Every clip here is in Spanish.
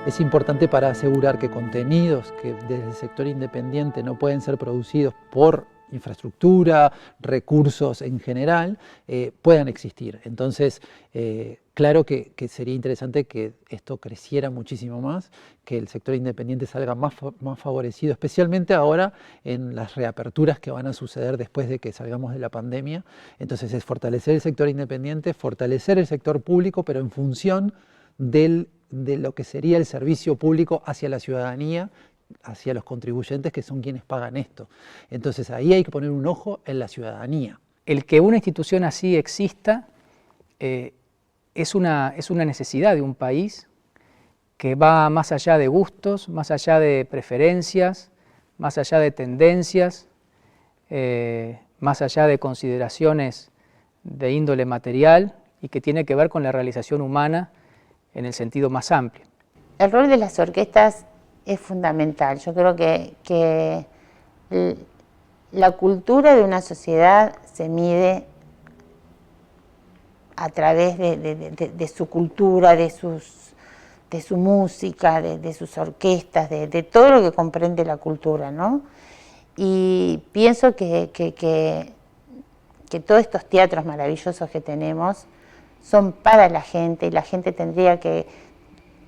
es importante para asegurar que contenidos que desde el sector independiente no pueden ser producidos por infraestructura, recursos en general, puedan existir. Entonces, claro que sería interesante que esto creciera muchísimo más, que el sector independiente salga más favorecido, especialmente ahora en las reaperturas que van a suceder después de que salgamos de la pandemia. Entonces es fortalecer el sector independiente, fortalecer el sector público, pero en función de lo que sería el servicio público hacia la ciudadanía, hacia los contribuyentes, que son quienes pagan esto. Entonces ahí hay que poner un ojo en la ciudadanía. El que una institución así exista es una necesidad de un país que va más allá de gustos, más allá de preferencias, más allá de tendencias, más allá de consideraciones de índole material y que tiene que ver con la realización humana en el sentido más amplio. El rol de las orquestas es fundamental. Yo creo que la cultura de una sociedad se mide a través de su cultura, de su música, de sus orquestas, de todo lo que comprende la cultura, ¿no? Y pienso que todos estos teatros maravillosos que tenemos son para la gente, y la gente tendría que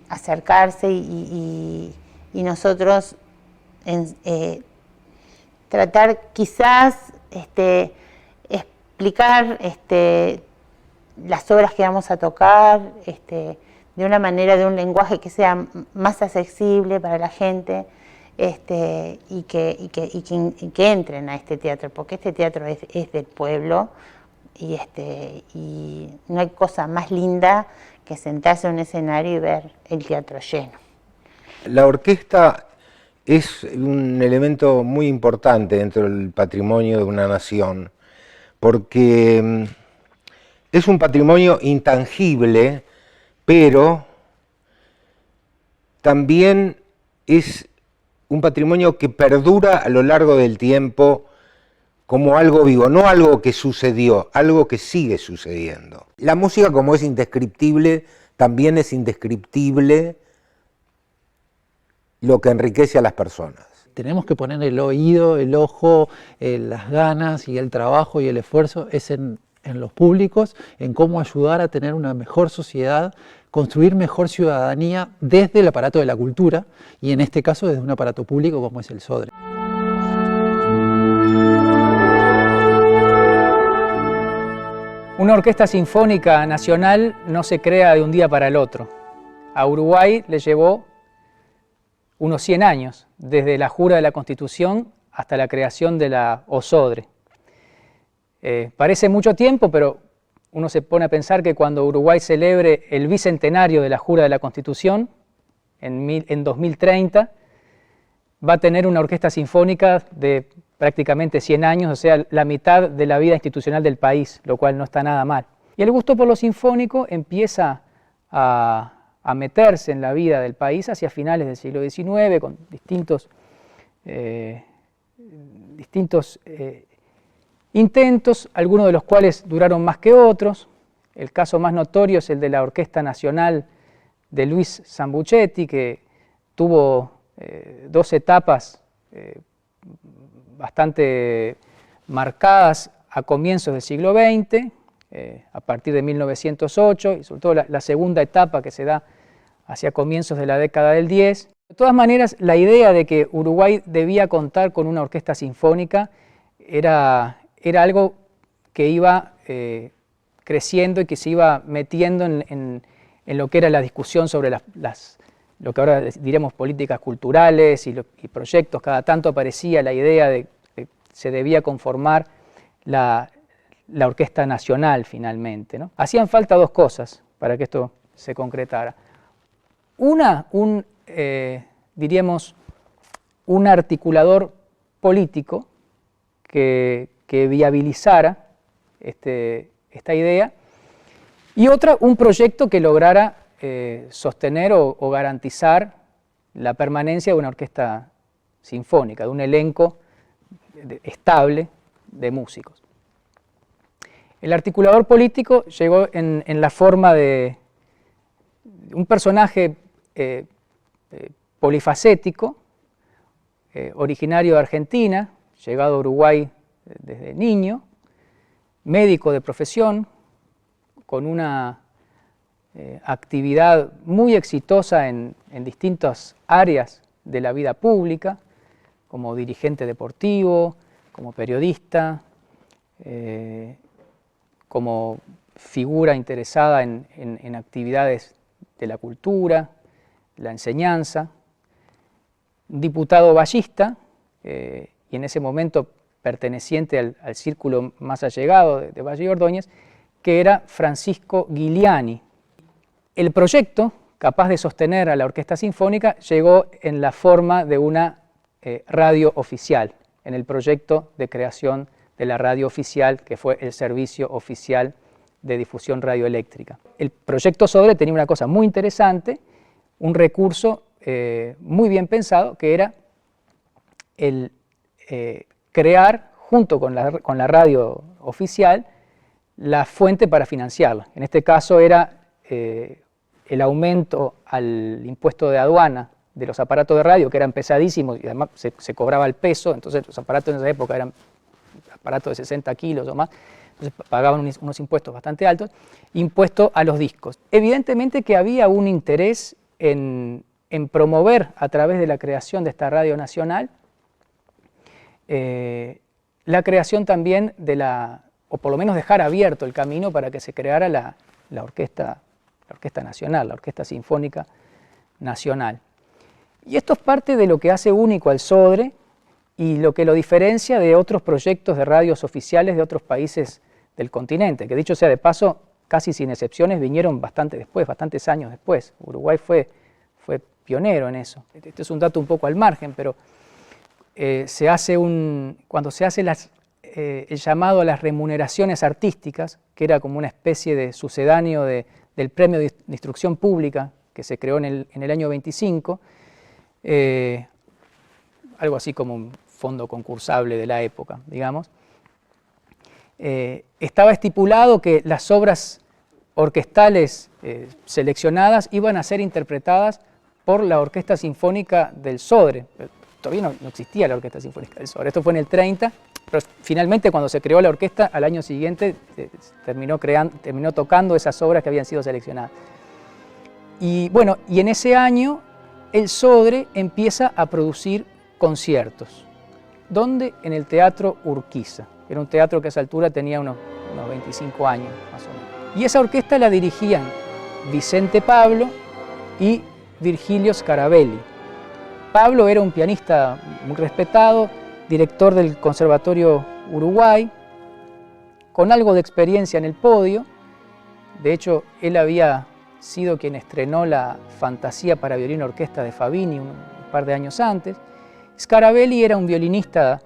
acercarse y nosotros tratar quizás explicar las obras que vamos a tocar de una manera, de un lenguaje que sea más accesible para la gente, y que entren a este teatro, porque este teatro es del pueblo, y no hay cosa más linda que sentarse en un escenario y ver el teatro lleno. La orquesta es un elemento muy importante dentro del patrimonio de una nación, porque es un patrimonio intangible, pero también es un patrimonio que perdura a lo largo del tiempo como algo vivo, no algo que sucedió, algo que sigue sucediendo. La música, como es indescriptible, también es indescriptible lo que enriquece a las personas. Tenemos que poner el oído, el ojo, las ganas y el trabajo y el esfuerzo es en los públicos, en cómo ayudar a tener una mejor sociedad, construir mejor ciudadanía desde el aparato de la cultura y en este caso desde un aparato público como es el SODRE. Una orquesta sinfónica nacional no se crea de un día para el otro. A Uruguay le llevó unos 100 años, desde la jura de la Constitución hasta la creación de la OSODRE. Parece mucho tiempo, pero uno se pone a pensar que cuando Uruguay celebre el bicentenario de la jura de la Constitución, en 2030, va a tener una orquesta sinfónica de prácticamente 100 años, o sea, la mitad de la vida institucional del país, lo cual no está nada mal. Y el gusto por lo sinfónico empieza a meterse en la vida del país hacia finales del siglo XIX, con distintos intentos, algunos de los cuales duraron más que otros. El caso más notorio es el de la Orquesta Nacional de Luis Sambucetti, que tuvo 2 etapas bastante marcadas a comienzos del siglo XX, a partir de 1908, y sobre todo la segunda etapa que se da hacia comienzos de la década del 10. De todas maneras, la idea de que Uruguay debía contar con una orquesta sinfónica era algo que iba creciendo y que se iba metiendo en lo que era la discusión sobre lo que ahora diremos políticas culturales y proyectos. Cada tanto aparecía la idea de que se debía conformar la Orquesta Nacional finalmente, ¿no? Hacían falta 2 cosas para que esto se concretara. Una, diríamos, un articulador político que viabilizara esta idea, y otra, un proyecto que lograra sostener o garantizar la permanencia de una orquesta sinfónica, de un elenco estable de músicos. El articulador político llegó en la forma de un personaje polifacético, originario de Argentina, llegado a Uruguay desde niño, médico de profesión, con una actividad muy exitosa en distintas áreas de la vida pública, como dirigente deportivo, como periodista, como figura interesada en actividades de la cultura, la enseñanza, diputado vallista, y en ese momento perteneciente al círculo más allegado de Valle y Ordóñez, que era Francisco Giuliani. El proyecto, capaz de sostener a la Orquesta Sinfónica, llegó en la forma de una radio oficial, en el proyecto de creación de la radio oficial, que fue el Servicio Oficial de Difusión Radioeléctrica. El proyecto Sodre tenía una cosa muy interesante, un recurso muy bien pensado, que era el crear, junto con la radio oficial, la fuente para financiarla. En este caso era el aumento al impuesto de aduana de los aparatos de radio, que eran pesadísimos y además se cobraba el peso, entonces los aparatos en esa época eran aparatos de 60 kilos o más, entonces pagaban unos impuestos bastante altos, impuesto a los discos. Evidentemente que había un interés en promover a través de la creación de esta radio nacional la creación también o por lo menos dejar abierto el camino para que se creara la orquesta nacional, la Orquesta Sinfónica Nacional. Y esto es parte de lo que hace único al Sodre y lo que lo diferencia de otros proyectos de radios oficiales de otros países del continente, que dicho sea de paso, casi sin excepciones vinieron bastante después, bastantes años después. Uruguay fue pionero en eso. Este es un dato un poco al margen, pero cuando se hace el llamado a las remuneraciones artísticas, que era como una especie de sucedáneo del Premio de Instrucción Pública que se creó en el año 25, algo así como un fondo concursable de la época, digamos, estaba estipulado que las obras orquestales seleccionadas iban a ser interpretadas por la Orquesta Sinfónica del Sodre. Todavía no existía la Orquesta Sinfónica del Sodre, esto fue en el 30, pero finalmente cuando se creó la orquesta, al año siguiente terminó tocando esas obras que habían sido seleccionadas. Y bueno, y en ese año el Sodre empieza a producir conciertos. ¿Dónde? En el Teatro Urquiza. Era un teatro que a esa altura tenía unos 25 años, más o menos. Y esa orquesta la dirigían Vicente Pablo y Virgilio Scarabelli. Pablo era un pianista muy respetado, director del Conservatorio Uruguay, con algo de experiencia en el podio. De hecho, él había sido quien estrenó la Fantasía para violín y orquesta de Fabini un par de años antes. Scarabelli era un violinista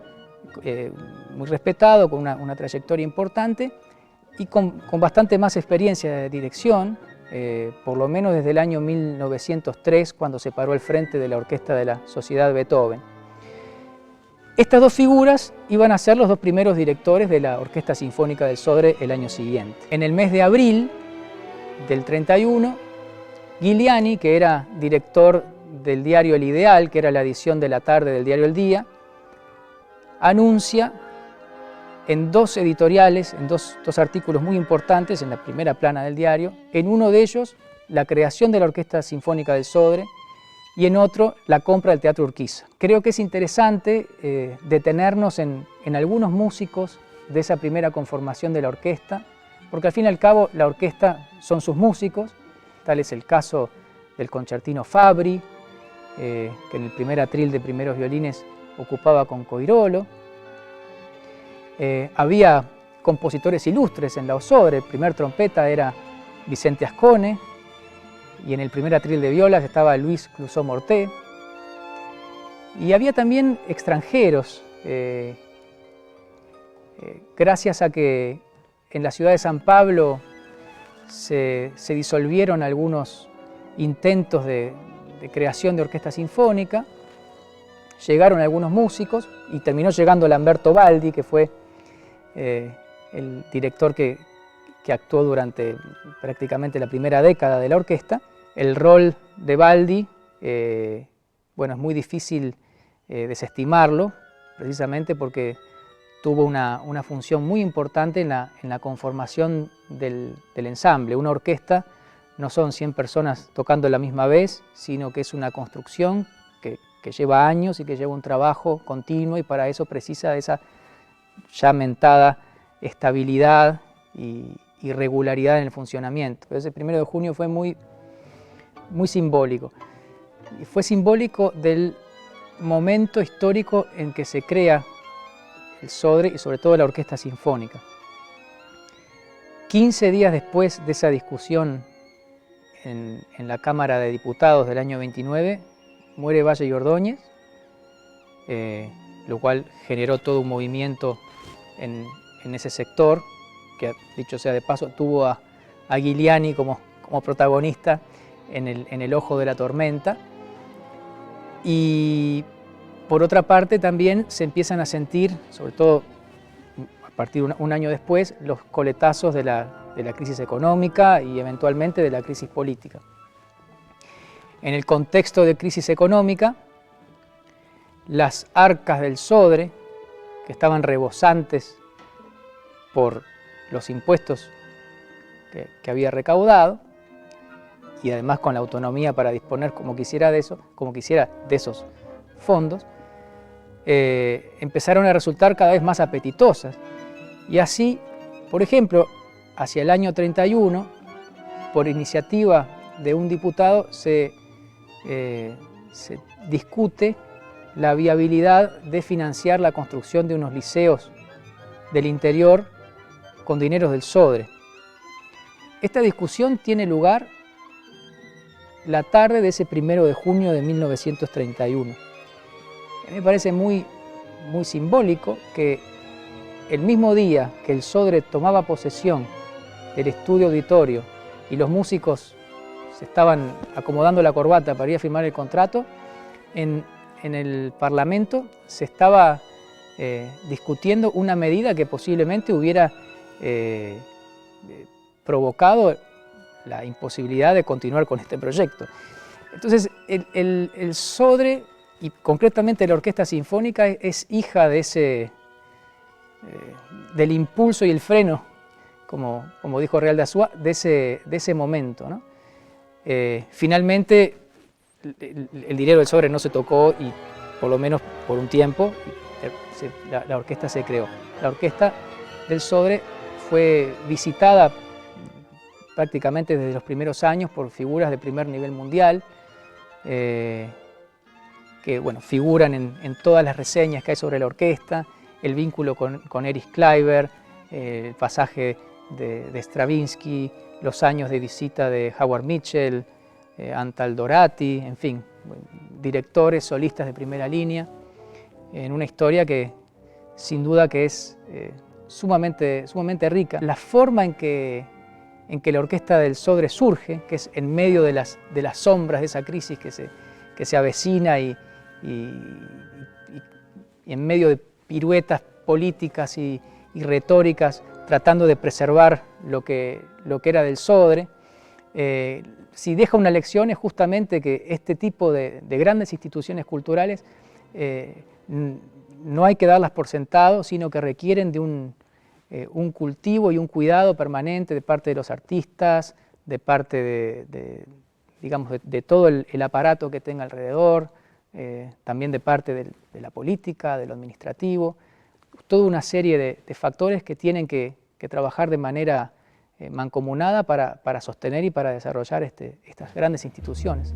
muy respetado, con una trayectoria importante y con bastante más experiencia de dirección, por lo menos desde el año 1903, cuando se paró al frente de la orquesta de la Sociedad Beethoven. Estas dos figuras iban a ser los dos primeros directores de la Orquesta Sinfónica del Sodre el año siguiente. En el mes de abril del 31, Giuliani, que era director del diario El Ideal, que era la edición de la tarde del diario El Día, anuncia en dos editoriales, en dos artículos muy importantes en la primera plana del diario, en uno de ellos la creación de la Orquesta Sinfónica del Sodre y en otro la compra del Teatro Urquiza. Creo que es interesante detenernos en algunos músicos de esa primera conformación de la orquesta, porque al fin y al cabo la orquesta son sus músicos, tal es el caso del concertino Fabri, que en el primer atril de primeros violines ocupaba con Coirolo. Había compositores ilustres en la Sodre. El primer trompeta era Vicente Ascone y en el primer atril de violas estaba Luis Clusó-Morté. Y había también extranjeros, gracias a que en la ciudad de San Pablo se disolvieron algunos intentos de creación de orquesta sinfónica, llegaron algunos músicos y terminó llegando Lamberto Baldi, que fue el director que actuó durante prácticamente la primera década de la orquesta. El rol de Baldi bueno, es muy difícil desestimarlo, precisamente porque tuvo una función muy importante en la conformación del ensamble. Una orquesta no son 100 personas tocando a la misma vez, sino que es una construcción que lleva años y que lleva un trabajo continuo, y para eso precisa de esa ya mentada estabilidad y regularidad en el funcionamiento. Entonces, el 1 de junio fue muy simbólico. Y fue simbólico del momento histórico en que se crea el SODRE y sobre todo la Orquesta Sinfónica. 15 días después de esa discusión en la Cámara de Diputados del año 29, muere Valle y Ordóñez, lo cual generó todo un movimiento en ese sector, que dicho sea de paso, tuvo a Giuliani como protagonista en el ojo de la tormenta. Y por otra parte también se empiezan a sentir, sobre todo a partir de un año después, los coletazos de la crisis económica y eventualmente de la crisis política. En el contexto de crisis económica, las arcas del SODRE, que estaban rebosantes por los impuestos que había recaudado, y además con la autonomía para disponer como quisiera de esos fondos, empezaron a resultar cada vez más apetitosas. Y así, por ejemplo, hacia el año 31, por iniciativa de un diputado, se discute la viabilidad de financiar la construcción de unos liceos del interior con dineros del SODRE. Esta discusión tiene lugar la tarde de ese 1 de junio de 1931. A mí me parece muy simbólico que el mismo día que el SODRE tomaba posesión del estudio auditorio y los músicos se estaban acomodando la corbata para ir a firmar el contrato, en el Parlamento se estaba discutiendo una medida que posiblemente hubiera provocado la imposibilidad de continuar con este proyecto. Entonces, el SODRE, y concretamente la Orquesta Sinfónica, es hija de del impulso y el freno, como dijo Real de Azúa, de ese momento, ¿no? Finalmente, el dinero del SODRE no se tocó, y por lo menos por un tiempo la orquesta se creó. La orquesta del SODRE fue visitada prácticamente desde los primeros años por figuras de primer nivel mundial, que bueno, figuran en todas las reseñas que hay sobre la orquesta, el vínculo con Erich Kleiber, el pasaje de Stravinsky, los años de visita de Howard Mitchell, Antal Dorati, en fin, directores, solistas de primera línea, en una historia que sin duda que es sumamente rica. La forma en que la orquesta del SODRE surge, que es en medio de las sombras de esa crisis que se avecina y en medio de piruetas políticas y retóricas, tratando de preservar lo que era del SODRE, si deja una lección es justamente que este tipo de grandes instituciones culturales no hay que darlas por sentado, sino que requieren de un cultivo y un cuidado permanente de parte de los artistas, de parte de todo el aparato que tenga alrededor, también de parte de la política, de lo administrativo, toda una serie de factores que tienen que trabajar de manera mancomunada para sostener y para desarrollar estas grandes instituciones.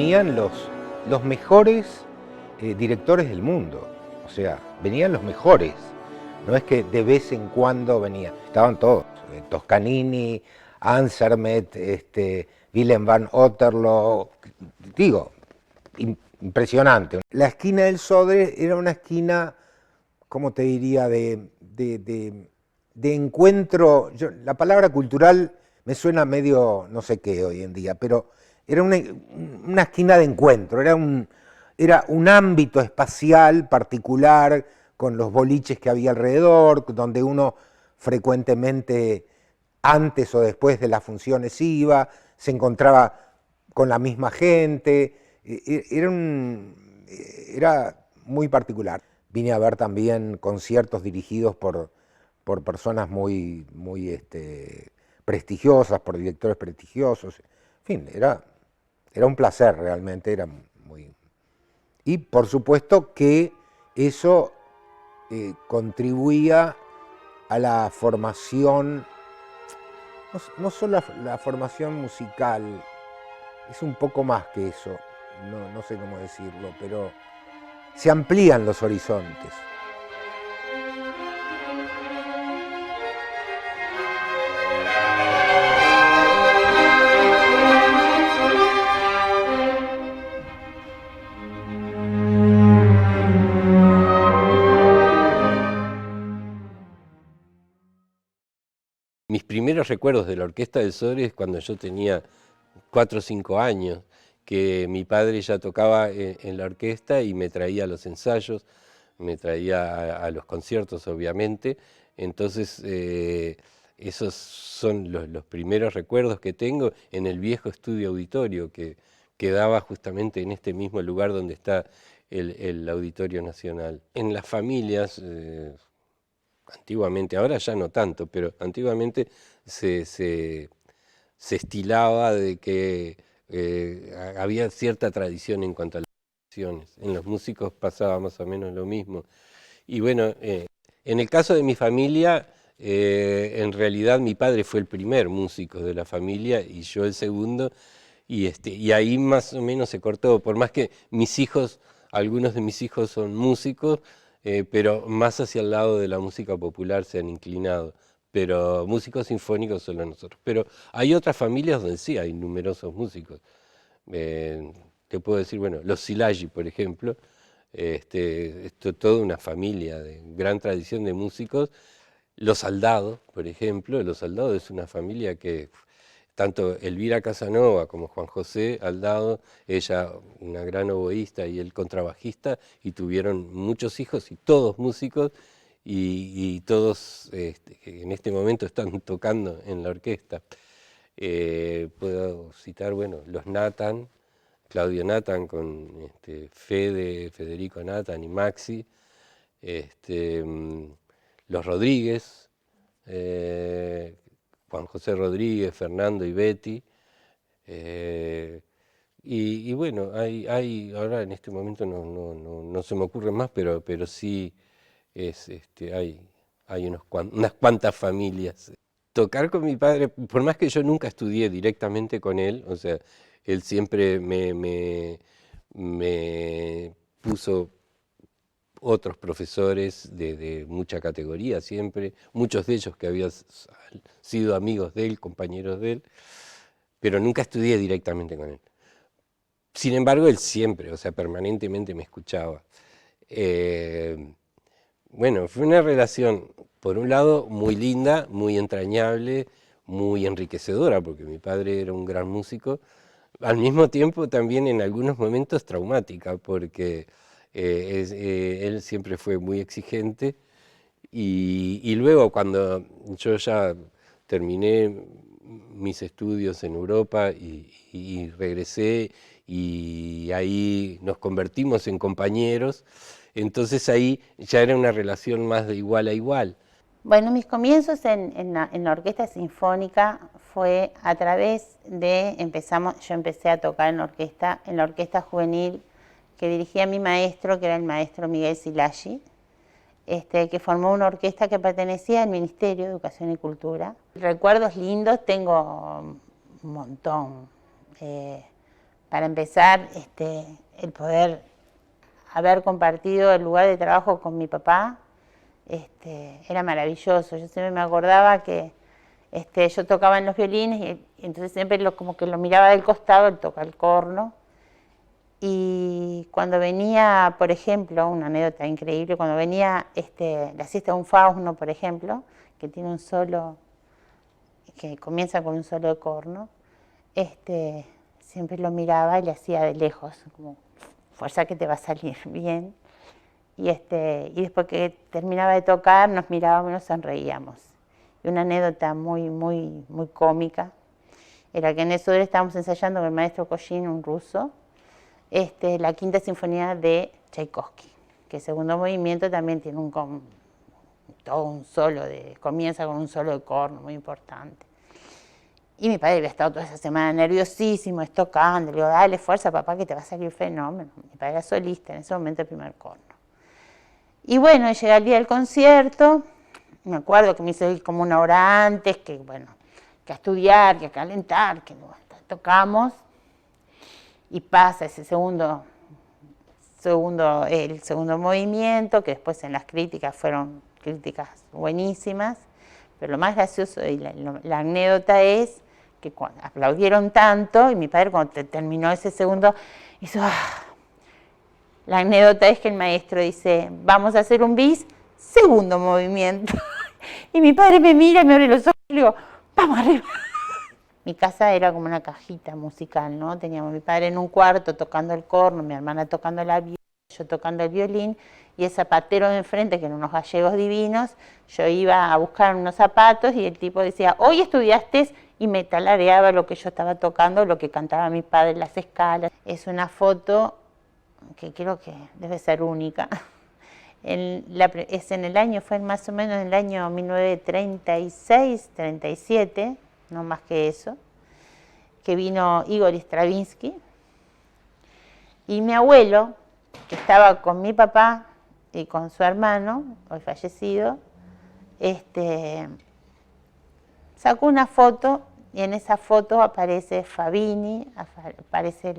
venían los mejores directores del mundo, o sea, venían los mejores, no es que de vez en cuando venían, estaban todos, Toscanini, Ansermet, Willem van Otterlo, digo, impresionante. La esquina del Sodre era una esquina, ¿cómo te diría?, de encuentro. La palabra cultural me suena medio no sé qué hoy en día, pero era una esquina de encuentro, era un ámbito espacial particular con los boliches que había alrededor, donde uno frecuentemente antes o después de las funciones iba, se encontraba con la misma gente, era muy particular. Vine a ver también conciertos dirigidos por personas muy prestigiosas, por directores prestigiosos. En fin, era un placer realmente, era muy... Y por supuesto que eso contribuía a la formación, no solo la formación musical, es un poco más que eso, no sé cómo decirlo, pero se amplían los horizontes. Mis primeros recuerdos de la Orquesta del Sodre es cuando yo tenía 4 o 5 años, que mi padre ya tocaba en la orquesta y me traía a los ensayos, me traía a los conciertos obviamente, entonces esos son los primeros recuerdos que tengo en el viejo estudio auditorio que quedaba justamente en este mismo lugar donde está el Auditorio Nacional. En las familias... antiguamente, ahora ya no tanto, pero antiguamente se estilaba de que había cierta tradición en cuanto a las canciones. En los músicos pasaba más o menos lo mismo. Y bueno, en el caso de mi familia, en realidad mi padre fue el primer músico de la familia y yo el segundo, y ahí más o menos se cortó, por más que mis hijos, algunos de mis hijos son músicos, pero más hacia el lado de la música popular se han inclinado, pero músicos sinfónicos solo nosotros. Pero hay otras familias donde sí hay numerosos músicos. Te puedo decir, bueno, los Szilágyi, por ejemplo, toda una familia de gran tradición de músicos. Los Saldados, por ejemplo, Los Saldados es una familia que tanto Elvira Casanova como Juan José Aldado, ella una gran oboísta y él contrabajista, y tuvieron muchos hijos y todos músicos, y todos en este momento están tocando en la orquesta. Puedo citar, bueno, los Nathan, Claudio Nathan con Federico Nathan y Maxi, los Rodríguez, Juan José Rodríguez, Fernando y Betty, y bueno, ahora en este momento no se me ocurren más, pero sí hay unas cuantas familias. Tocar con mi padre, por más que yo nunca estudié directamente con él, o sea, él siempre me puso otros profesores de mucha categoría siempre, muchos de ellos que habían sido amigos de él, compañeros de él, pero nunca estudié directamente con él. Sin embargo, él siempre, o sea, permanentemente me escuchaba. Bueno, fue una relación, por un lado, muy linda, muy entrañable, muy enriquecedora, porque mi padre era un gran músico, al mismo tiempo también en algunos momentos traumática, porque él siempre fue muy exigente, y luego cuando yo ya terminé mis estudios en Europa y regresé, y ahí nos convertimos en compañeros, entonces ahí ya era una relación más de igual a igual. Bueno, mis comienzos en la orquesta sinfónica fue a través de, yo empecé a tocar en la orquesta juvenil que dirigía mi maestro, que era el maestro Miguel Szilágyi, que formó una orquesta que pertenecía al Ministerio de Educación y Cultura. Recuerdos lindos tengo un montón. para empezar, el poder haber compartido el lugar de trabajo con mi papá, era maravilloso. Yo siempre me acordaba que yo tocaba en los violines y entonces siempre como que lo miraba del costado, él toca el corno. Y cuando venía, por ejemplo, una anécdota increíble, cuando venía la siesta de un fauno, por ejemplo, que tiene un solo, que comienza con un solo de corno, siempre lo miraba y le hacía de lejos, como fuerza que te va a salir bien. Y después que terminaba de tocar, nos mirábamos y nos sonreíamos. Y una anécdota muy, muy, muy cómica era que en eso estábamos ensayando con el maestro Koshin, un ruso, la Quinta Sinfonía de Tchaikovsky, que el segundo movimiento también tiene todo un solo, comienza con un solo de corno muy importante. Y mi padre había estado toda esa semana nerviosísimo, tocando, le digo, dale fuerza papá que te va a salir fenómeno. Mi padre era solista, en ese momento el primer corno. Y bueno, llega el día del concierto, me acuerdo que me hizo ir como una hora antes, que bueno, que a estudiar, que a calentar, que bueno, tocamos. Y pasa ese el segundo movimiento, que después en las críticas fueron críticas buenísimas, pero lo más gracioso y la anécdota es que cuando aplaudieron tanto, y mi padre cuando terminó ese segundo, hizo... La anécdota es que el maestro dice, vamos a hacer un bis, segundo movimiento. Y mi padre me mira y me abre los ojos y le digo, vamos arriba. Mi casa era como una cajita musical, ¿no? Teníamos a mi padre en un cuarto tocando el corno, mi hermana tocando la viola, yo tocando el violín, y el zapatero de enfrente, que eran unos gallegos divinos, yo iba a buscar unos zapatos y el tipo decía, hoy estudiaste, y me talareaba lo que yo estaba tocando, lo que cantaba mi padre en las escalas. Es una foto que creo que debe ser única. Fue más o menos en el año 1936, 37, no más que eso, que vino Igor Stravinsky, y mi abuelo, que estaba con mi papá y con su hermano, hoy fallecido, sacó una foto, y en esa foto aparece Fabini, aparece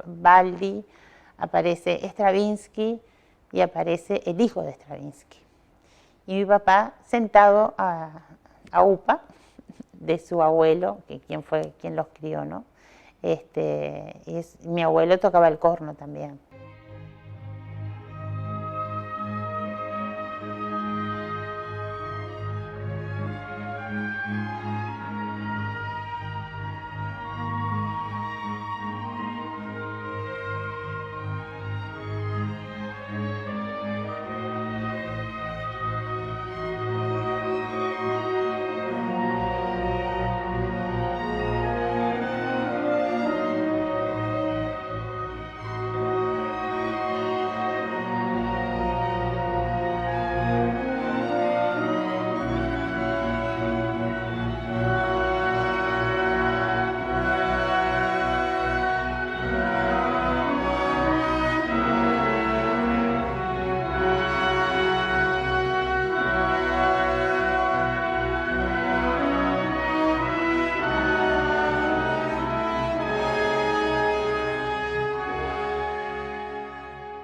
Baldi, aparece Stravinsky y aparece el hijo de Stravinsky. Y mi papá sentado a UPA de su abuelo, que quien los crió, ¿no? Mi abuelo tocaba el corno también.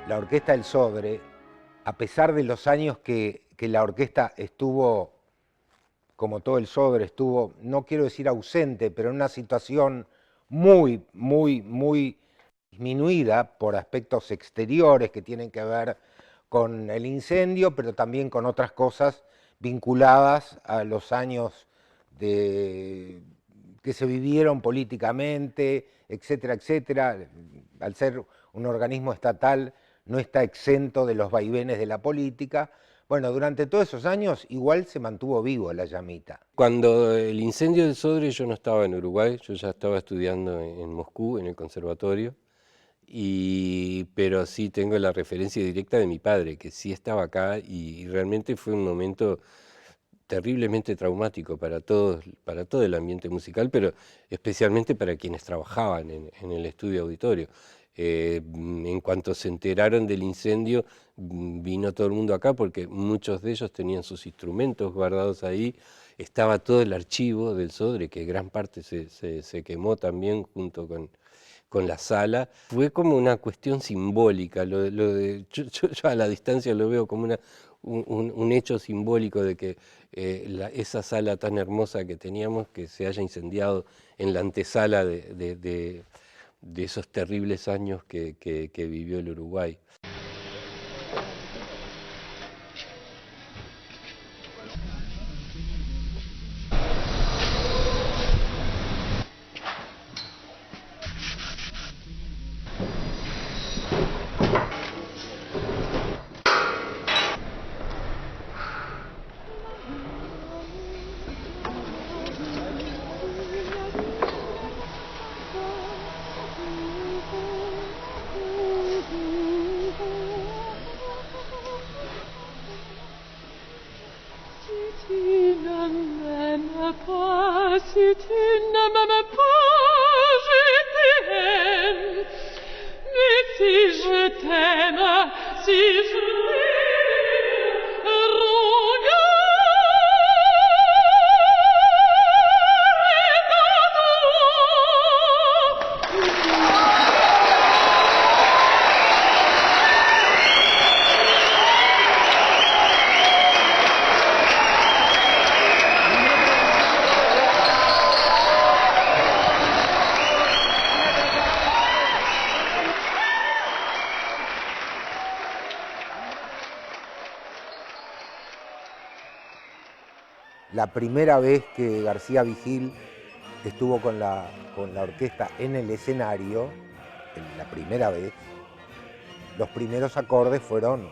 La Orquesta del Sodre, a pesar de los años que la orquesta estuvo, como todo el Sodre, estuvo, no quiero decir ausente, pero en una situación muy, muy, muy disminuida por aspectos exteriores que tienen que ver con el incendio, pero también con otras cosas vinculadas a los años que se vivieron políticamente, etcétera, etcétera. Al ser un organismo estatal, no está exento de los vaivenes de la política. Bueno, durante todos esos años igual se mantuvo vivo la llamita. Cuando el incendio del Sodre yo no estaba en Uruguay, yo ya estaba estudiando en Moscú, en el conservatorio, pero sí tengo la referencia directa de mi padre, que sí estaba acá y realmente fue un momento terriblemente traumático para todo el ambiente musical, pero especialmente para quienes trabajaban en el estudio auditorio. En cuanto se enteraron del incendio, vino todo el mundo acá porque muchos de ellos tenían sus instrumentos guardados ahí. Estaba todo el archivo del Sodre, que gran parte se quemó también junto con la sala. Fue como una cuestión simbólica, yo a la distancia lo veo como un hecho simbólico de que esa sala tan hermosa que teníamos, que se haya incendiado en la antesala de esos terribles años que vivió el Uruguay. La primera vez que García Vigil estuvo con la orquesta en el escenario, la primera vez, los primeros acordes fueron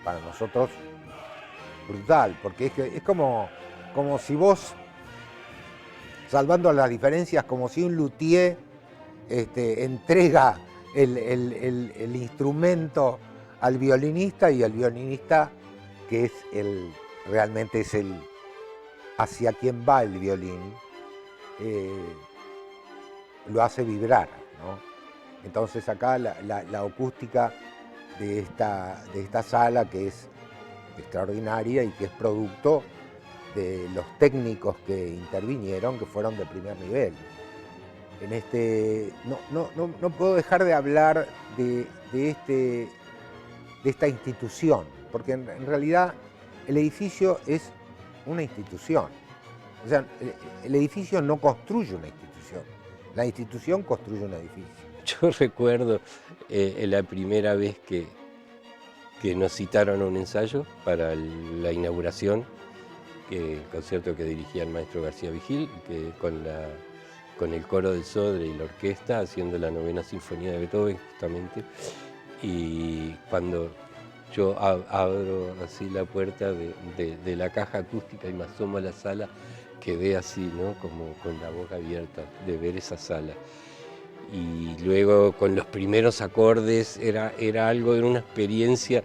para nosotros brutal, porque es como si salvando las diferencias, como si un luthier entrega el instrumento al violinista, y el violinista, que es realmente es el hacia quien va el violín, lo hace vibrar, ¿no? Entonces acá la acústica de esta sala, que es extraordinaria y que es producto de los técnicos que intervinieron, que fueron de primer nivel. No puedo dejar de hablar de esta institución, porque en realidad el edificio es una institución. O sea, el edificio no construye una institución, la institución construye un edificio. Yo recuerdo la primera vez que nos citaron a un ensayo para la inauguración, el concierto que dirigía el maestro García Vigil, que con el coro del Sodre y la orquesta, haciendo la 9ª Sinfonía de Beethoven, justamente. Y cuando yo abro así la puerta de la caja acústica y me asomo a la sala, quedé así, ¿no? Como con la boca abierta de ver esa sala. Y luego con los primeros acordes era una experiencia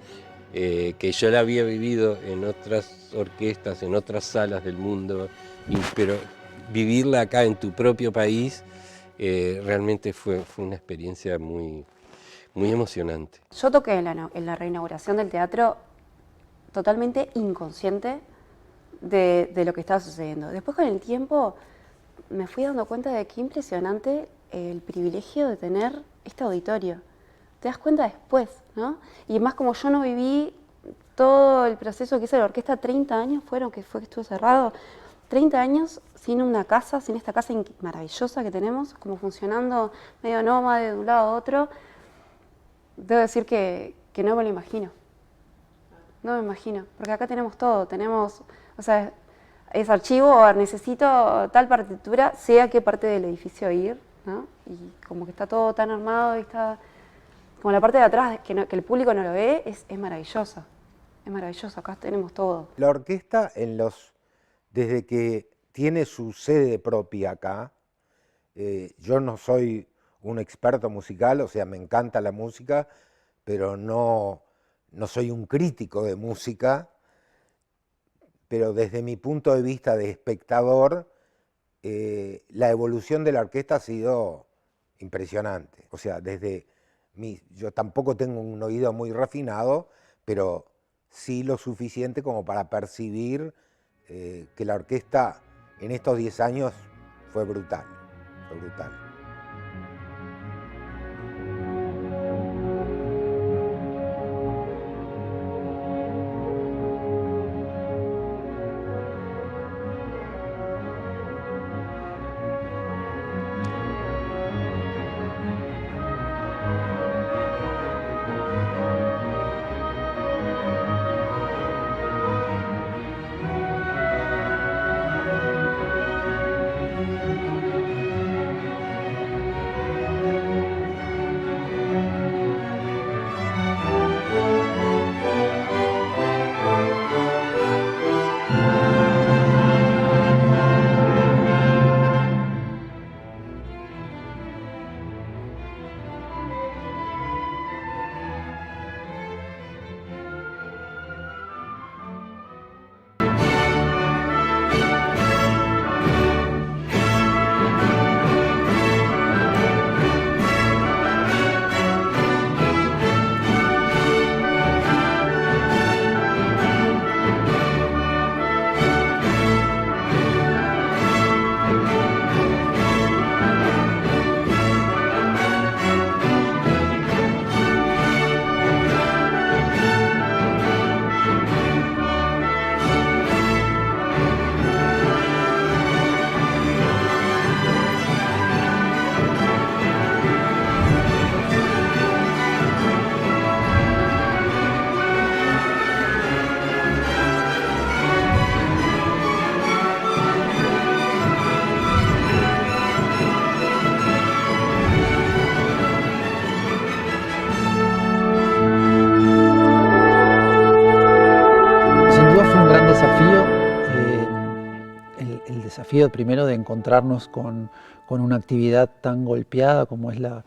que yo la había vivido en otras orquestas, en otras salas del mundo, pero vivirla acá en tu propio país realmente fue una experiencia muy emocionante. Yo toqué en la reinauguración del teatro totalmente inconsciente de lo que estaba sucediendo. Después, con el tiempo, me fui dando cuenta de qué impresionante el privilegio de tener este auditorio. Te das cuenta después, ¿no? Y más, como yo no viví todo el proceso que hizo la orquesta, 30 años fueron que estuvo cerrado, 30 años sin una casa, sin esta casa maravillosa que tenemos, como funcionando medio nómada de un lado a otro. Debo decir que no me lo imagino. No me imagino, porque acá tenemos todo, o sea, es archivo, o necesito tal partitura, sé a qué parte del edificio ir, ¿no? Y como que está todo tan armado y está, como la parte de atrás que el público no lo ve, es maravillosa. Es maravilloso, acá tenemos todo. La orquesta, desde que tiene su sede propia acá, yo no soy un experto musical, o sea, me encanta la música, pero no soy un crítico de música, pero desde mi punto de vista de espectador, la evolución de la orquesta ha sido impresionante. O sea, yo tampoco tengo un oído muy refinado, pero sí lo suficiente como para percibir que la orquesta en estos 10 años fue brutal, fue brutal. desafío primero de encontrarnos con una actividad tan golpeada como es la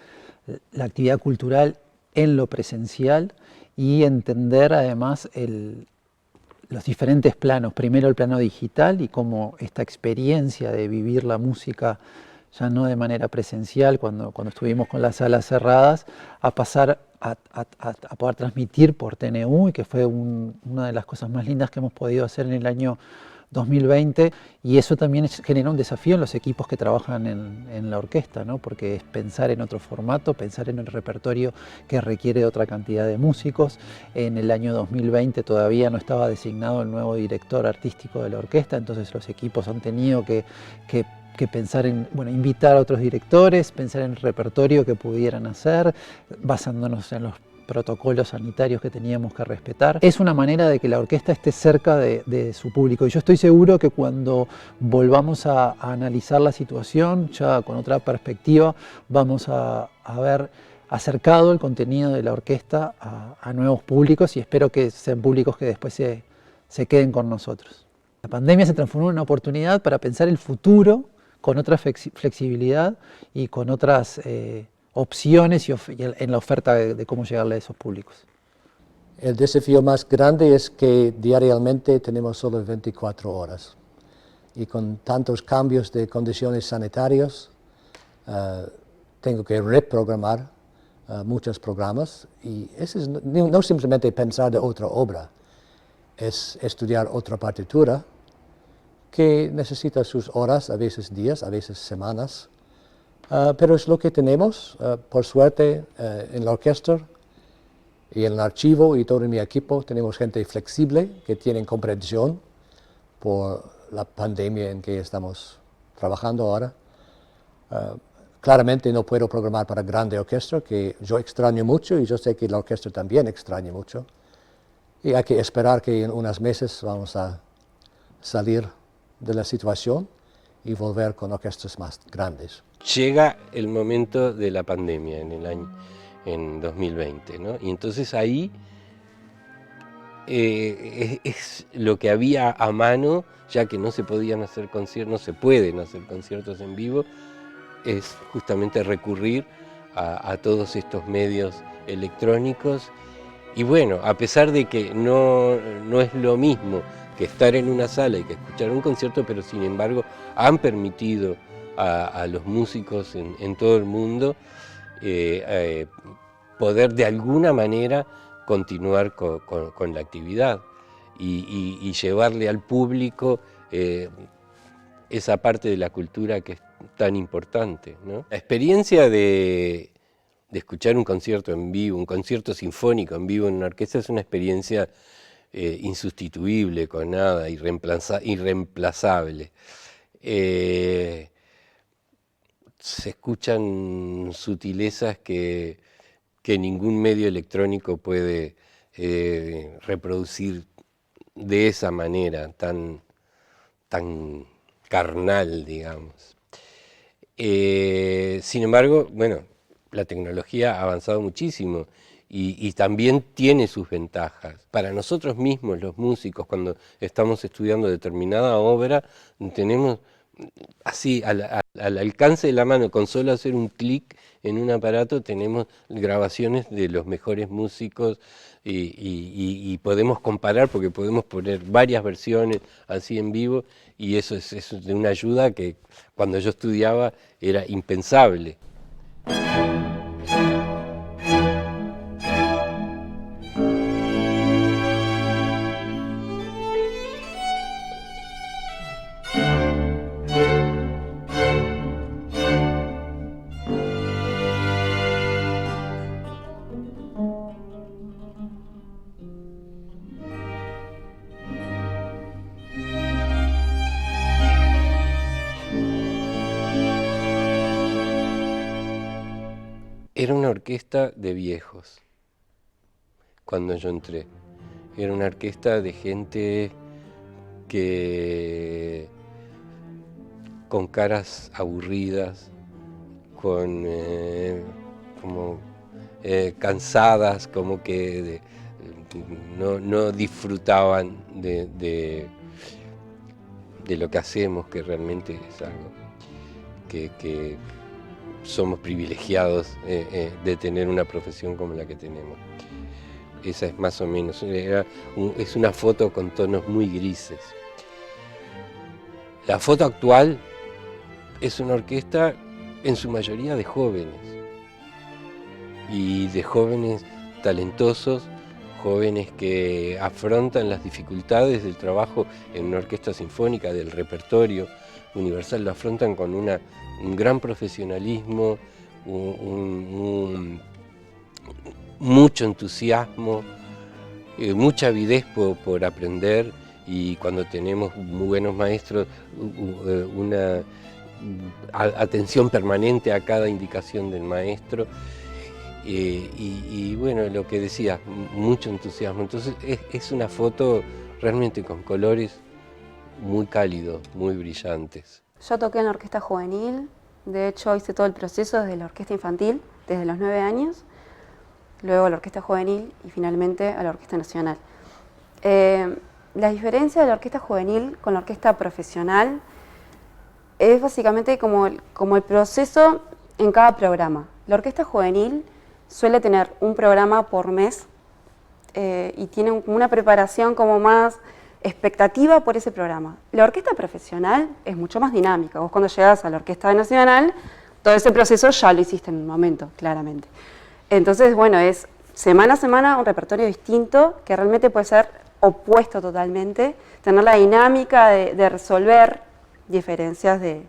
actividad cultural en lo presencial y entender además los diferentes planos. Primero el plano digital y cómo esta experiencia de vivir la música ya no de manera presencial, cuando estuvimos con las salas cerradas, a pasar a poder transmitir por TNU, y que fue una de las cosas más lindas que hemos podido hacer en el año 2020, y eso también genera un desafío en los equipos que trabajan en la orquesta, ¿no? Porque es pensar en otro formato, pensar en el repertorio que requiere otra cantidad de músicos. En el año 2020 todavía no estaba designado el nuevo director artístico de la orquesta, entonces los equipos han tenido que pensar en, invitar a otros directores, pensar en el repertorio que pudieran hacer, basándonos en los protocolos sanitarios que teníamos que respetar. Es una manera de que la orquesta esté cerca de su público, y yo estoy seguro que cuando volvamos a analizar la situación, ya con otra perspectiva, vamos a haber acercado el contenido de la orquesta a nuevos públicos, y espero que sean públicos que después se queden con nosotros. La pandemia se transformó en una oportunidad para pensar el futuro con otra flexibilidad y con otras opciones en la oferta de cómo llegarle a esos públicos. El desafío más grande es que diariamente tenemos solo 24 horas y con tantos cambios de condiciones sanitarias tengo que reprogramar muchos programas, y eso es no simplemente pensar de otra obra, es estudiar otra partitura que necesita sus horas, a veces días, a veces semanas. Pero es lo que tenemos, por suerte, en la orquesta y en el archivo y todo en mi equipo. Tenemos gente flexible que tienen comprensión por la pandemia en que estamos trabajando ahora. Claramente no puedo programar para grande orquesta, que yo extraño mucho, y yo sé que la orquesta también extraña mucho. Y hay que esperar que en unos meses vamos a salir de la situación y volver con orquestas más grandes. Llega el momento de la pandemia en 2020, ¿no? Y entonces ahí es lo que había a mano, ya que no se podían hacer conciertos, no se pueden hacer conciertos en vivo, es justamente recurrir a todos estos medios electrónicos. Y bueno, a pesar de que no es lo mismo que estar en una sala y que escuchar un concierto, pero sin embargo han permitido a los músicos en todo el mundo poder de alguna manera continuar con la actividad y llevarle al público esa parte de la cultura que es tan importante, ¿no? La experiencia de escuchar un concierto en vivo, un concierto sinfónico en vivo en una orquesta, es una experiencia insustituible, con nada, irreemplazable. Se escuchan sutilezas que ningún medio electrónico puede reproducir de esa manera tan carnal, digamos. Sin embargo, bueno, la tecnología ha avanzado muchísimo y también tiene sus ventajas. Para nosotros mismos, los músicos, cuando estamos estudiando determinada obra, tenemos así al alcance de la mano, con solo hacer un clic en un aparato, tenemos grabaciones de los mejores músicos y podemos comparar, porque podemos poner varias versiones así en vivo, y eso es de una ayuda que cuando yo estudiaba era impensable. Era una orquesta de viejos cuando yo entré. Era una orquesta de gente que con caras aburridas, con cansadas, como que no disfrutaban de de lo que hacemos, que realmente es algo que somos privilegiados de tener una profesión como la que tenemos. Esa es más o menos, es una foto con tonos muy grises. La foto actual es una orquesta en su mayoría de jóvenes, y de jóvenes talentosos, jóvenes que afrontan las dificultades del trabajo en una orquesta sinfónica, del repertorio universal, lo afrontan con un gran profesionalismo, mucho entusiasmo, mucha avidez por aprender, y cuando tenemos muy buenos maestros, una atención permanente a cada indicación del maestro. Y bueno, lo que decía, mucho entusiasmo. Entonces es una foto realmente con colores muy cálidos, muy brillantes. Yo toqué en la orquesta juvenil, de hecho hice todo el proceso desde la orquesta infantil, desde los 9 años, luego a la orquesta juvenil y finalmente a la orquesta nacional. La diferencia de la orquesta juvenil con la orquesta profesional es básicamente como el proceso en cada programa. La orquesta juvenil suele tener un programa por mes y tiene una preparación como más expectativa por ese programa. La orquesta profesional es mucho más dinámica. Vos cuando llegás a la orquesta nacional, todo ese proceso ya lo hiciste en un momento, claramente. Entonces, bueno, es semana a semana un repertorio distinto que realmente puede ser opuesto totalmente, tener la dinámica de resolver diferencias de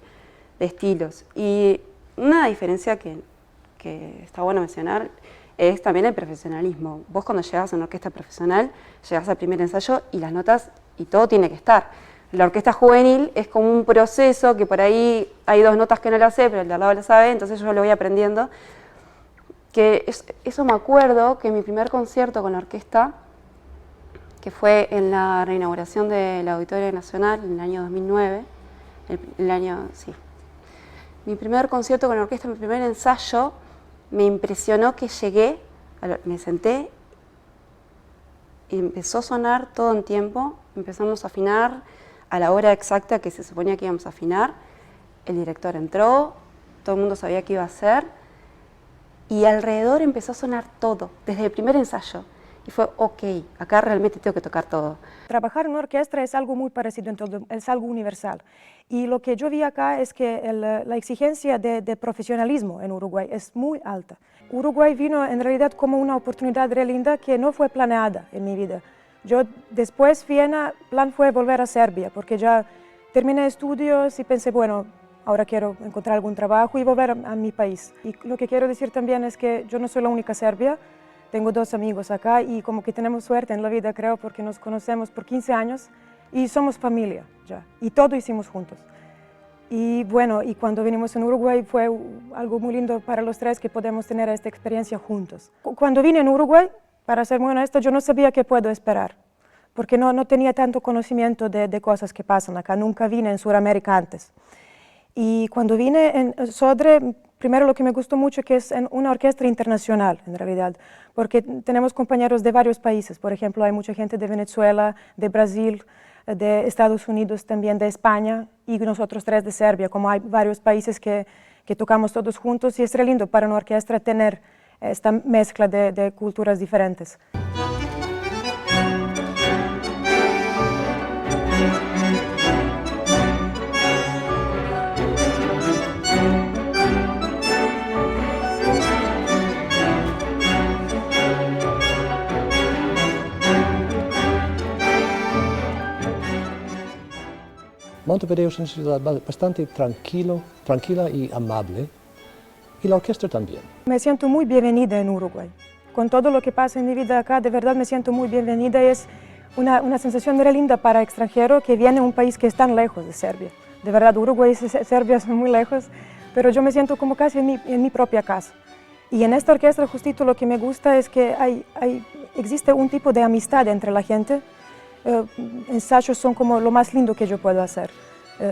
estilos. Y una diferencia que está bueno mencionar es también el profesionalismo. Vos cuando llegas a una orquesta profesional, llegas al primer ensayo y las notas y todo tiene que estar. La orquesta juvenil es como un proceso que por ahí hay 2 notas que no las sé, pero el de al lado las sabe, entonces yo lo voy aprendiendo. Eso me acuerdo que mi primer concierto con la orquesta, que fue en la reinauguración del Auditorio Nacional en el año 2009, mi primer concierto con la orquesta, mi primer ensayo, me impresionó que llegué, me senté y empezó a sonar todo en tiempo, empezamos a afinar a la hora exacta que se suponía que íbamos a afinar, el director entró, todo el mundo sabía qué iba a hacer y alrededor empezó a sonar todo, desde el primer ensayo. Y fue, ok, acá realmente tengo que tocar todo. Trabajar en una orquesta es algo muy parecido, es algo universal. Y lo que yo vi acá es que la exigencia de profesionalismo en Uruguay es muy alta. Uruguay vino en realidad como una oportunidad re linda que no fue planeada en mi vida. Yo después Viena, plan fue volver a Serbia, porque ya terminé estudios y pensé, bueno, ahora quiero encontrar algún trabajo y volver a mi país. Y lo que quiero decir también es que yo no soy la única serbia. Tengo 2 amigos acá y como que tenemos suerte en la vida, creo, porque nos conocemos por 15 años y somos familia ya. Y todo hicimos juntos. Y bueno, y cuando vinimos en Uruguay fue algo muy lindo para los 3 que podemos tener esta experiencia juntos. Cuando vine en Uruguay, para ser muy honesta, yo no sabía qué puedo esperar, porque no tenía tanto conocimiento de cosas que pasan acá. Nunca vine en Sudamérica antes. Y cuando vine en Sodre, primero lo que me gustó mucho es que es una orquesta internacional, en realidad, porque tenemos compañeros de varios países. Por ejemplo, hay mucha gente de Venezuela, de Brasil, de Estados Unidos, también de España, y nosotros 3 de Serbia. Como hay varios países que tocamos todos juntos, y es re lindo para una orquesta tener esta mezcla de culturas diferentes. Montevideo es una ciudad bastante tranquila y amable, y la orquesta también. Me siento muy bienvenida en Uruguay. Con todo lo que pasa en mi vida acá, de verdad me siento muy bienvenida. Es una sensación muy linda para extranjero que viene a un país que es tan lejos de Serbia. De verdad, Uruguay y Serbia son muy lejos, pero yo me siento como casi en mi propia casa. Y en esta orquesta, justito lo que me gusta es que existe un tipo de amistad entre la gente. Ensayos son como lo más lindo que yo puedo hacer.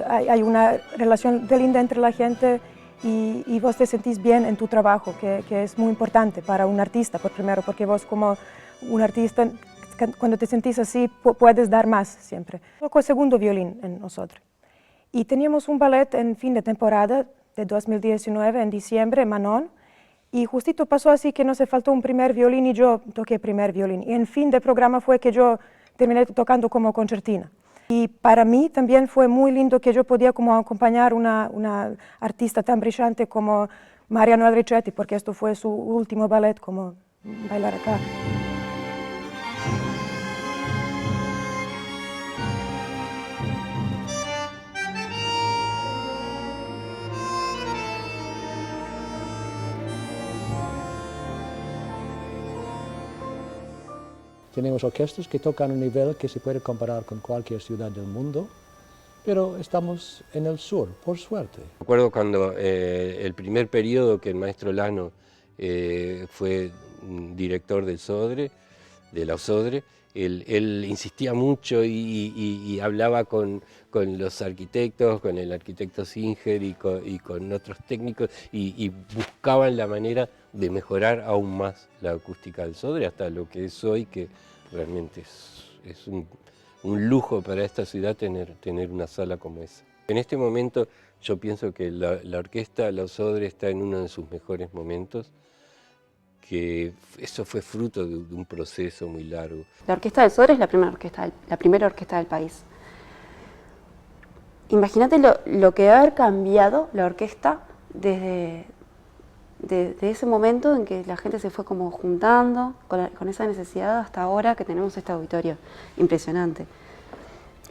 Hay una relación de linda entre la gente y vos te sentís bien en tu trabajo, que es muy importante para un artista, primero, porque vos como un artista, cuando te sentís así, puedes dar más siempre. Toco segundo violín en nosotros. Y teníamos un ballet en fin de temporada de 2019, en diciembre, Manon, y justito pasó así que nos faltó un primer violín y yo toqué primer violín. Y en fin de programa fue que yo terminé tocando como concertina. Y para mí también fue muy lindo que yo podía como acompañar una artista tan brillante como Mariano Aldrichetti, porque esto fue su último ballet como bailar acá. Tenemos orquestas que tocan a un nivel que se puede comparar con cualquier ciudad del mundo, pero estamos en el sur, por suerte. Recuerdo cuando el primer periodo que el maestro Lano fue director del Sodre, de la Sodre, él insistía mucho y hablaba con los arquitectos, con el arquitecto Singer y con otros técnicos, y buscaban la manera de mejorar aún más la acústica del Sodre, hasta lo que es hoy, que realmente es un lujo para esta ciudad tener una sala como esa. En este momento yo pienso que la orquesta La Sodre está en uno de sus mejores momentos, que eso fue fruto de un proceso muy largo. La Orquesta del Sodre es la primera orquesta del país. Imagínate lo que debe haber cambiado la orquesta desde ese momento en que la gente se fue como juntando con esa necesidad hasta ahora que tenemos este auditorio impresionante.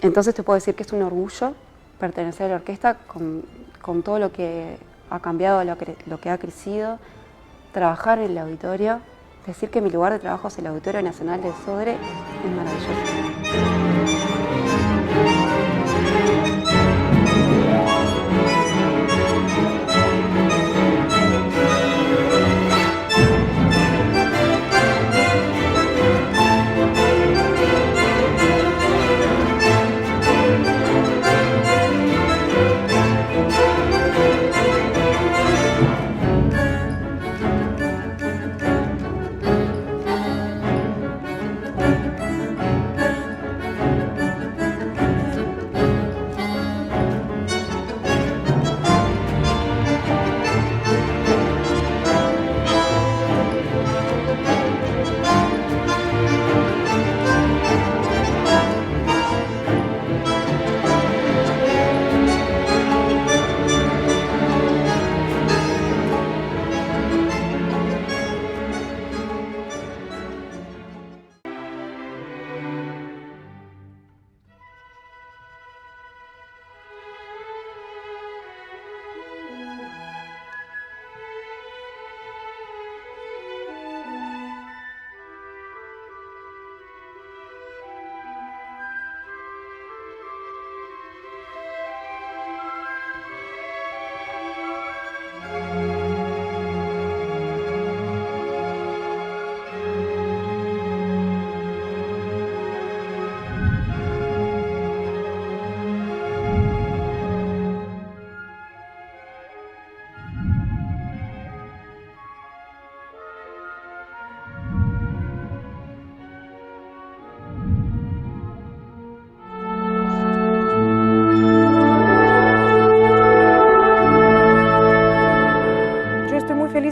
Entonces te puedo decir que es un orgullo pertenecer a la orquesta con todo lo que ha cambiado, lo que ha crecido, trabajar en el auditorio, decir que mi lugar de trabajo es el Auditorio Nacional del Sodre es maravilloso.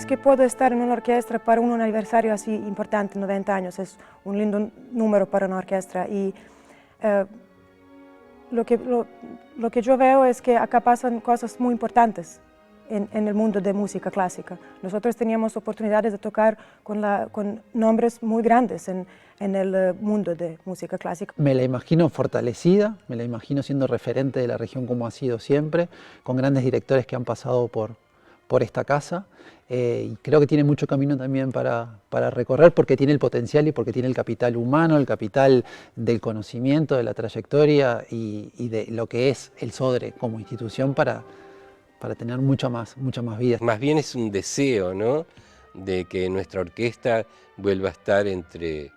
Que puedo estar en una orquesta para un aniversario así importante, 90 años, es un lindo número para una orquesta. Y lo que yo veo es que acá pasan cosas muy importantes en el mundo de música clásica. Nosotros teníamos oportunidades de tocar con nombres muy grandes en el mundo de música clásica. Me la imagino fortalecida, me la imagino siendo referente de la región como ha sido siempre, con grandes directores que han pasado por esta casa. Y creo que tiene mucho camino también para recorrer, porque tiene el potencial y porque tiene el capital humano, el capital del conocimiento, de la trayectoria y de lo que es el Sodre como institución para tener mucha más vida. Más bien es un deseo, ¿no?, de que nuestra orquesta vuelva a estar entre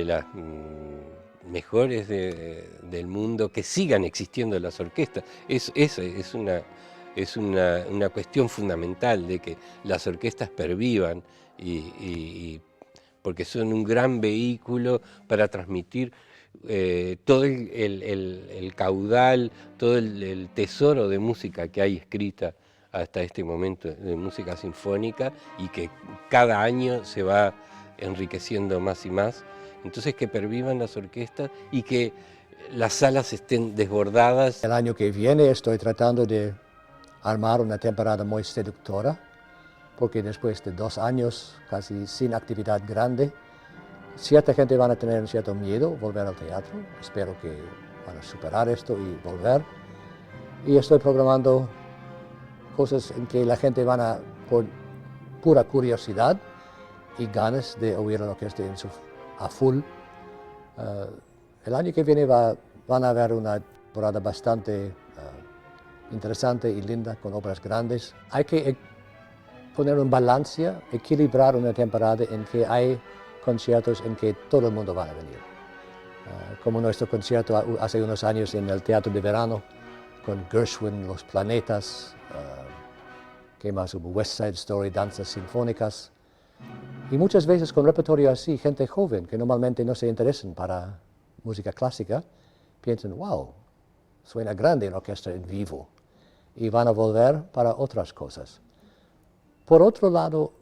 las mejores del mundo, que sigan existiendo las orquestas. Es una cuestión fundamental de que las orquestas pervivan y porque son un gran vehículo para transmitir todo el caudal, todo el tesoro de música que hay escrita hasta este momento de música sinfónica y que cada año se va enriqueciendo más y más. Entonces que pervivan las orquestas y que las salas estén desbordadas. El año que viene estoy tratando de armar una temporada muy seductora, porque después de 2 años casi sin actividad grande, cierta gente van a tener un cierto miedo volver al teatro. Espero que van a superar esto y volver. Y estoy programando cosas en que la gente van a, por pura curiosidad y ganas de oír la orquesta a full. El año que viene van a haber una temporada bastante interesante y linda con obras grandes. Hay que poner un balance, equilibrar una temporada en que hay conciertos en que todo el mundo va a venir. Como nuestro concierto hace unos años en el Teatro de Verano con Gershwin, Los Planetas, ¿qué más hubo? West Side Story, danzas sinfónicas. Y muchas veces con repertorio así, gente joven que normalmente no se interesan para música clásica, piensan, wow, suena grande la orquesta en vivo, y van a volver para otras cosas. Por otro lado,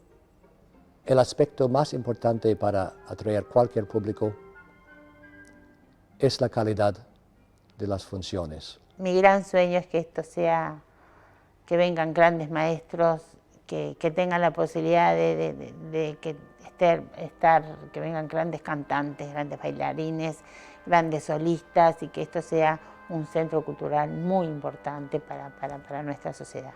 el aspecto más importante para atraer cualquier público es la calidad de las funciones. Mi gran sueño es que esto sea, que vengan grandes maestros, que tengan la posibilidad de que vengan grandes cantantes, grandes bailarines, grandes solistas, y que esto sea un centro cultural muy importante para nuestra sociedad.